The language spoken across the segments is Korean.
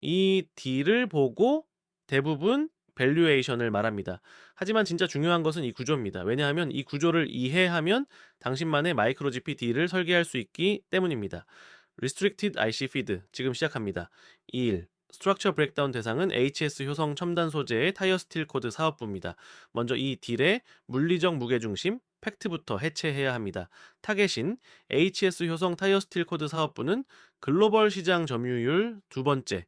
이 딜을 보고 대부분 밸류에이션을 말합니다. 하지만 진짜 중요한 것은 이 구조입니다. 왜냐하면 이 구조를 이해하면 당신만의 마이크로 GP 딜을 설계할 수 있기 때문입니다. Restricted IC Feed 지금 시작합니다. 2일 스트럭처 브레이크다운 대상은 HS 효성 첨단 소재의 타이어 스틸 코드 사업부입니다. 먼저 이 딜의 물리적 무게중심 팩트부터 해체해야 합니다. 타겟인 HS 효성 타이어 스틸 코드 사업부는 글로벌 시장 점유율 두 번째,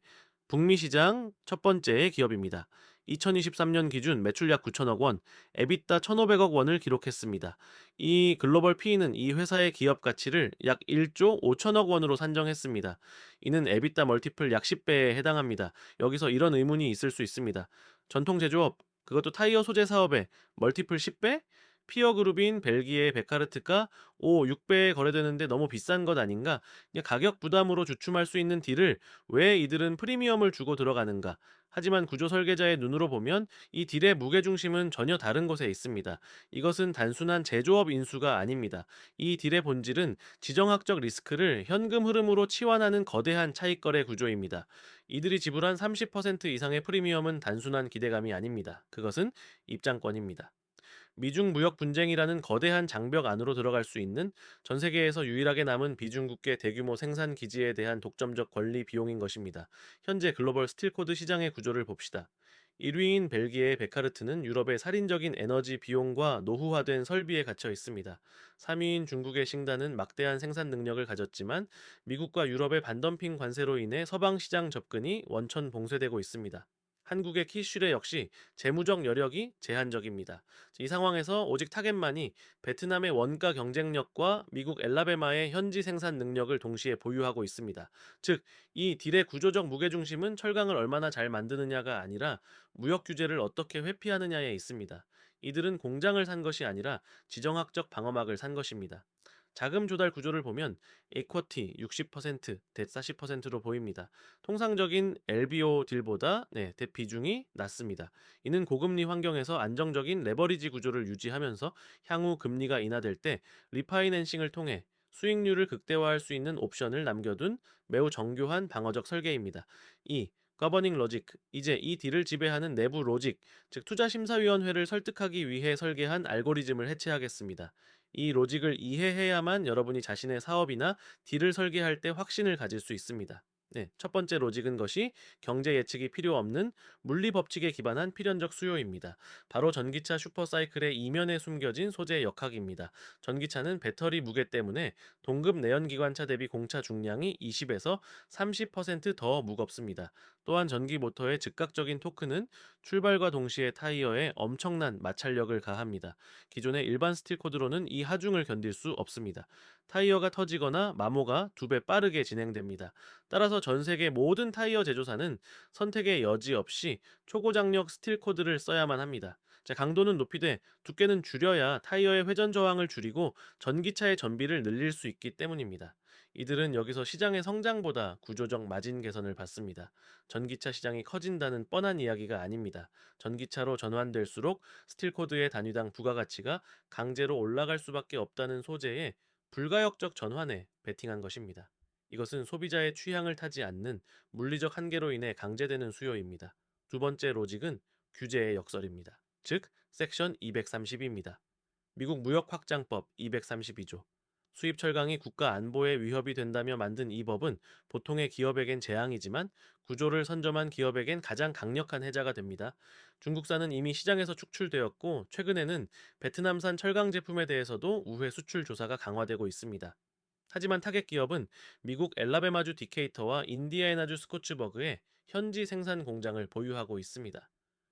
북미 시장 첫 번째의 기업입니다. 2023년 기준 매출 약 9천억 원, 에비타 1,500억 원을 기록했습니다. 이 글로벌 PE는 이 회사의 기업 가치를 약 1조 5천억 원으로 산정했습니다. 이는 에비타 멀티플 약 10배에 해당합니다. 여기서 이런 의문이 있을 수 있습니다. 전통 제조업, 그것도 타이어 소재 사업에 멀티플 10배? 피어 그룹인 벨기에의 베카르트가 6배에 거래되는데 너무 비싼 것 아닌가? 그냥 가격 부담으로 주춤할 수 있는 딜을 왜 이들은 프리미엄을 주고 들어가는가? 하지만 구조 설계자의 눈으로 보면 이 딜의 무게중심은 전혀 다른 곳에 있습니다. 이것은 단순한 제조업 인수가 아닙니다. 이 딜의 본질은 지정학적 리스크를 현금 흐름으로 치환하는 거대한 차익거래 구조입니다. 이들이 지불한 30% 이상의 프리미엄은 단순한 기대감이 아닙니다. 그것은 입장권입니다. 미중 무역 분쟁이라는 거대한 장벽 안으로 들어갈 수 있는 전 세계에서 유일하게 남은 비중국계 대규모 생산 기지에 대한 독점적 권리 비용인 것입니다. 현재 글로벌 스틸코드 시장의 구조를 봅시다. 1위인 벨기에의 베카르트는 유럽의 살인적인 에너지 비용과 노후화된 설비에 갇혀 있습니다. 3위인 중국의 싱단은 막대한 생산 능력을 가졌지만 미국과 유럽의 반덤핑 관세로 인해 서방 시장 접근이 원천 봉쇄되고 있습니다. 한국의 키슐레 역시 재무적 여력이 제한적입니다. 이 상황에서 오직 타겟만이 베트남의 원가 경쟁력과 미국 엘라베마의 현지 생산 능력을 동시에 보유하고 있습니다. 즉, 이 딜의 구조적 무게중심은 철강을 얼마나 잘 만드느냐가 아니라 무역 규제를 어떻게 회피하느냐에 있습니다. 이들은 공장을 산 것이 아니라 지정학적 방어막을 산 것입니다. 자금 조달 구조를 보면 equity 60%, debt 40%로 보입니다. 통상적인 LBO 딜보다 debt 비중이 낮습니다. 이는 고금리 환경에서 안정적인 레버리지 구조를 유지하면서 향후 금리가 인하될 때 리파이낸싱을 통해 수익률을 극대화할 수 있는 옵션을 남겨둔 매우 정교한 방어적 설계입니다. 이 거버닝 로직, 이제 이 딜을 지배하는 내부 로직, 즉 투자심사위원회를 설득하기 위해 설계한 알고리즘을 해체하겠습니다. 이 로직을 이해해야만 여러분이 자신의 사업이나 딜을 설계할 때 확신을 가질 수 있습니다. 네, 첫 번째 로직은 것이 경제 예측이 필요 없는 물리 법칙에 기반한 필연적 수요입니다. 바로 전기차 슈퍼사이클의 이면에 숨겨진 소재 역학입니다. 전기차는 배터리 무게 때문에 동급 내연기관차 대비 공차 중량이 20에서 30%더 무겁습니다. 또한 전기 모터의 즉각적인 토크는 출발과 동시에 타이어에 엄청난 마찰력을 가합니다. 기존의 일반 스틸 코드로는 이 하중을 견딜 수 없습니다. 타이어가 터지거나 마모가 2배 빠르게 진행됩니다. 따라서 전 세계 모든 타이어 제조사는 선택의 여지 없이 초고장력 스틸 코드를 써야만 합니다. 자, 강도는 높이되 두께는 줄여야 타이어의 회전 저항을 줄이고 전기차의 전비를 늘릴 수 있기 때문입니다. 이들은 여기서 시장의 성장보다 구조적 마진 개선을 받습니다. 전기차 시장이 커진다는 뻔한 이야기가 아닙니다. 전기차로 전환될수록 스틸 코드의 단위당 부가가치가 강제로 올라갈 수밖에 없다는 소재에 불가역적 전환에 베팅한 것입니다. 이것은 소비자의 취향을 타지 않는 물리적 한계로 인해 강제되는 수요입니다. 두 번째 로직은 규제의 역설입니다. 즉, 섹션 230입니다. 미국 무역확장법 232조. 수입 철강이 국가 안보에 위협이 된다며 만든 이 법은 보통의 기업에겐 재앙이지만 구조를 선점한 기업에겐 가장 강력한 해자가 됩니다. 중국산은 이미 시장에서 축출되었고 최근에는 베트남산 철강 제품에 대해서도 우회 수출 조사가 강화되고 있습니다. 하지만 타겟 기업은 미국 엘라베마주 디케이터와 인디애나주 스코츠버그에 현지 생산 공장을 보유하고 있습니다.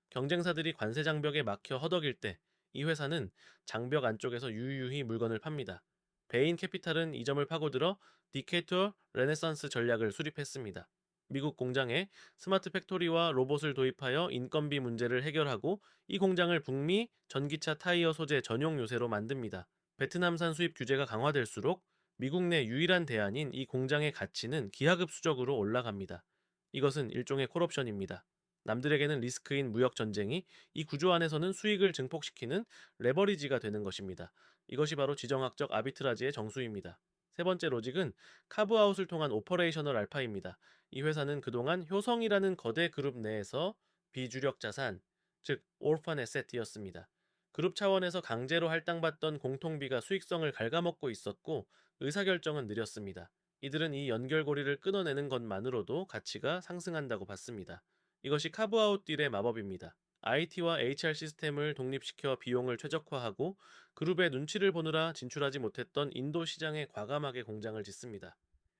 경쟁사들이 관세 장벽에 막혀 허덕일 때 이 회사는 장벽 안쪽에서 유유히 물건을 팝니다. 베인 캐피탈은 이 점을 파고들어 디케이터 레네상스 전략을 수립했습니다. 미국 공장에 스마트 팩토리와 로봇을 도입하여 인건비 문제를 해결하고 이 공장을 북미 전기차 타이어 소재 전용 요새로 만듭니다. 베트남산 수입 규제가 강화될수록 미국 내 유일한 대안인 이 공장의 가치는 기하급수적으로 올라갑니다. 이것은 일종의 콜옵션입니다. 남들에게는 리스크인 무역 전쟁이 이 구조 안에서는 수익을 증폭시키는 레버리지가 되는 것입니다. 이것이 바로 지정학적 아비트라지의 정수입니다. 세 번째 로직은 카브아웃을 통한 오퍼레이셔널 알파입니다. 이 회사는 그동안 효성이라는 거대 그룹 내에서 비주력 자산, 즉 orphan asset이었습니다. 그룹 차원에서 강제로 할당받던 공통비가 수익성을 갉아먹고 있었고 의사결정은 느렸습니다. 이들은 이 연결고리를 끊어내는 것만으로도 가치가 상승한다고 봤습니다. 이것이 카브아웃 딜의 마법입니다. IT와 HR 시스템을 독립시켜 비용을 최적화하고 그룹의 눈치를 보느라 진출하지 못했던 인도 시장에 과감하게 공장을 짓습니다.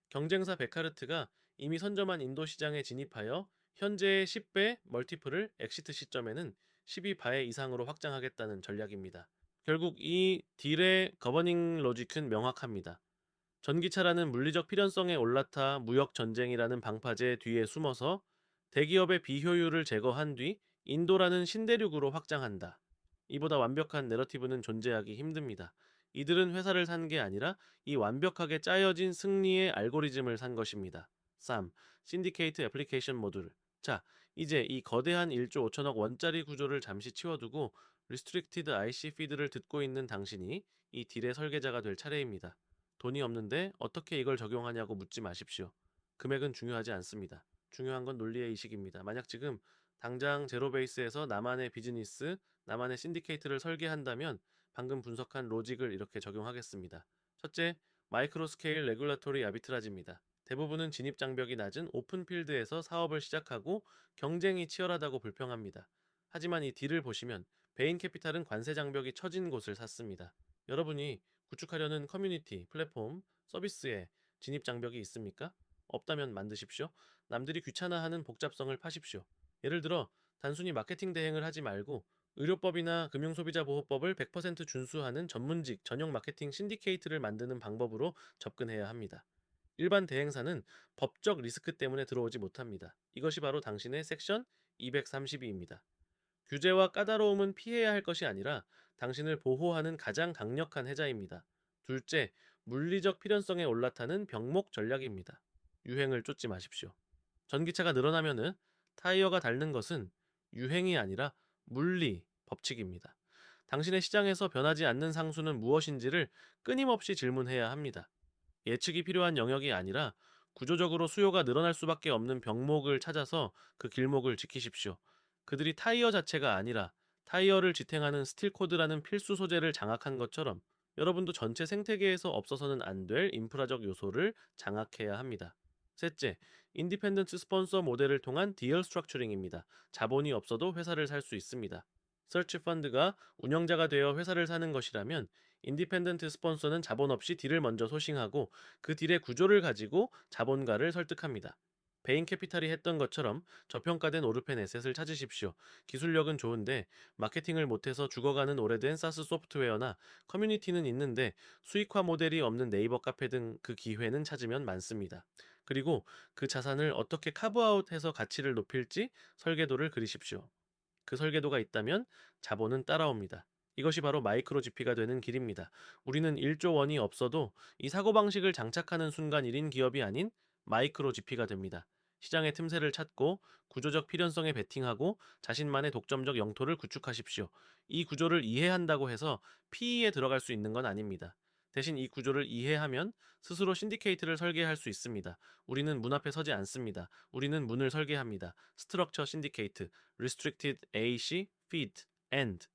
경쟁사 베카르트가 이미 선점한 인도 시장에 진입하여 현재의 10배 멀티플을 엑시트 시점에는 12배 이상으로 확장하겠다는 전략입니다. 결국 이 딜의 거버닝 로직은 명확합니다. 전기차라는 물리적 필연성에 올라타 무역 전쟁이라는 방파제 뒤에 숨어서 대기업의 비효율을 제거한 뒤 인도라는 신대륙으로 확장한다. 이보다 완벽한 내러티브는 존재하기 힘듭니다. 이들은 회사를 산 게 아니라 이 완벽하게 짜여진 승리의 알고리즘을 산 것입니다. 3. 신디케이트 애플리케이션 모듈. 자, 이제 이 거대한 1조 5천억 원짜리 구조를 잠시 치워두고 리스트릭티드 IC 피드를 듣고 있는 당신이 이 딜의 설계자가 될 차례입니다. 돈이 없는데 어떻게 이걸 적용하냐고 묻지 마십시오. 금액은 중요하지 않습니다. 중요한 건 논리의 이식입니다. 만약 지금 당장 제로베이스에서 나만의 비즈니스, 나만의 신디케이트를 설계한다면 방금 분석한 로직을 이렇게 적용하겠습니다. 첫째, 마이크로 스케일 레귤라토리 아비트라지입니다. 대부분은 진입 장벽이 낮은 오픈 필드에서 사업을 시작하고 경쟁이 치열하다고 불평합니다. 하지만 이 딜을 보시면 베인 캐피탈은 관세 장벽이 처진 곳을 샀습니다. 여러분이 구축하려는 커뮤니티, 플랫폼, 서비스에 진입 장벽이 있습니까? 없다면 만드십시오. 남들이 귀찮아하는 복잡성을 파십시오. 예를 들어 단순히 마케팅 대행을 하지 말고 의료법이나 금융소비자보호법을 100% 준수하는 전문직 전용 마케팅 신디케이트를 만드는 방법으로 접근해야 합니다. 일반 대행사는 법적 리스크 때문에 들어오지 못합니다. 이것이 바로 당신의 섹션 232입니다. 규제와 까다로움은 피해야 할 것이 아니라 당신을 보호하는 가장 강력한 해자입니다. 둘째, 물리적 필연성에 올라타는 병목 전략입니다. 유행을 쫓지 마십시오. 전기차가 늘어나면은 타이어가 닳는 것은 유행이 아니라 물리 법칙입니다. 당신의 시장에서 변하지 않는 상수는 무엇인지를 끊임없이 질문해야 합니다. 예측이 필요한 영역이 아니라 구조적으로 수요가 늘어날 수밖에 없는 병목을 찾아서 그 길목을 지키십시오. 그들이 타이어 자체가 아니라 타이어를 지탱하는 스틸 코드라는 필수 소재를 장악한 것처럼 여러분도 전체 생태계에서 없어서는 안 될 인프라적 요소를 장악해야 합니다. 셋째, 인디펜던트 스폰서 모델을 통한 디얼 스트럭처링입니다. 자본이 없어도 회사를 살 수 있습니다. 서치 펀드가 운영자가 되어 회사를 사는 것이라면 인디펜던트 스폰서는 자본 없이 딜을 먼저 소싱하고 그 딜의 구조를 가지고 자본가를 설득합니다. 베인 캐피탈이 했던 것처럼 저평가된 오르펜 에셋을 찾으십시오. 기술력은 좋은데 마케팅을 못해서 죽어가는 오래된 사스 소프트웨어나 커뮤니티는 있는데 수익화 모델이 없는 네이버 카페 등 그 기회는 찾으면 많습니다. 그리고 그 자산을 어떻게 카브아웃해서 가치를 높일지 설계도를 그리십시오. 그 설계도가 있다면 자본은 따라옵니다. 이것이 바로 마이크로 GP가 되는 길입니다. 우리는 1조 원이 없어도 이 사고방식을 장착하는 순간 1인 기업이 아닌 마이크로 GP가 됩니다. 시장의 틈새를 찾고 구조적 필연성에 베팅하고 자신만의 독점적 영토를 구축하십시오. 이 구조를 이해한다고 해서 PE에 들어갈 수 있는 건 아닙니다. 대신 이 구조를 이해하면 스스로 신디케이트를 설계할 수 있습니다. 우리는 문 앞에 서지 않습니다. 우리는 문을 설계합니다. 스트럭처 신디케이트, Restricted AC, Feed, End.